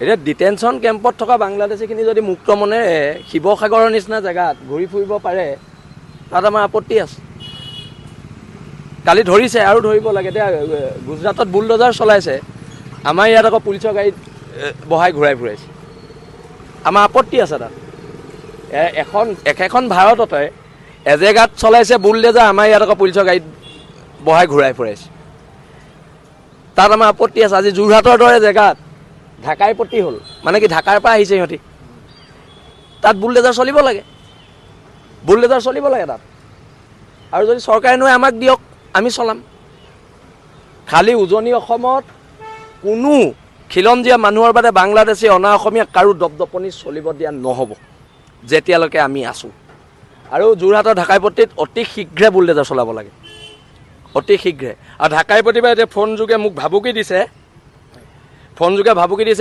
এতিয়া ডিটেনশ্যন কেম্পত থকা বাংলাদেশীখিনি যদি মুক্ত মনেৰে শিৱসাগৰৰ নিচিনা জেগাত ঘূৰি ফুৰিব পাৰে তাত আমাৰ আপত্তি আছে। কালি ধৰিছে আৰু ধৰিব লাগে। এতিয়া গুজৰাটত বুলডজাৰ চলাইছে, আমাৰ ইয়াত আকৌ পুলিচৰ গাড়ীত বহাই ঘূৰাই ফুৰাইছে। আমাৰ আপত্তি আছে তাত। একেখন ভাৰততে এজেগাত চলাইছে বুলডজাৰ, আমাৰ ইয়াত আকৌ পুলিচৰ গাড়ীত বহাই ঘূৰাই ফুৰাইছে। তাত আমাৰ আপত্তি আছে। আজি যোৰহাটৰ দৰে জেগাত ঢাকাই প্ৰতি হ'ল, মানে কি ঢাকাৰ পৰা আহিছে সিহঁতি, তাত বুলডেজাৰ চলিব লাগে, বুলডেজাৰ চলিব লাগে তাত। আৰু যদি চৰকাৰে নহয় আমাক দিয়ক, আমি চলাম। খালি উজনি অসমত কোনো খিলঞ্জীয়া মানুহৰ বাদে বাংলাদেশী অনা অসমীয়া কাৰো দপদপনি চলিব দিয়া নহ'ব যেতিয়ালৈকে আমি আছোঁ। আৰু যোৰহাটৰ ঢাকাইপট্টিত অতি শীঘ্ৰে বুলডেজাৰ চলাব লাগে, অতি শীঘ্ৰে। আৰু ঢাকাইপট্টিৰ এতিয়া ফোন যোগে মোক ভাবুকি দিছে,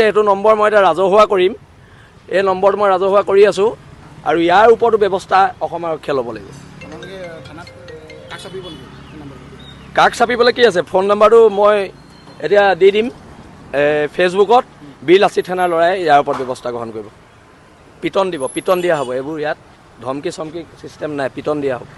এইটো নম্বৰ মই এতিয়া ৰাজহুৱা কৰিম। এই নম্বৰটো মই ৰাজহুৱা কৰি আছোঁ। আৰু ইয়াৰ ওপৰতো ব্যৱস্থা অসম আৰক্ষীয়ে ল'ব লাগিব। কাক চাপিবলৈ কি আছে? ফোন নম্বৰটো মই এতিয়া দি দিম ফেচবুকত। বিল আছি থানাৰ ল'ৰাই ইয়াৰ ওপৰত ব্যৱস্থা গ্ৰহণ কৰিব। পিটন দিয়া হ'ব। এইবোৰ ইয়াত ধমকি চমকি চিষ্টেম নাই, পিটন দিয়া হ'ব।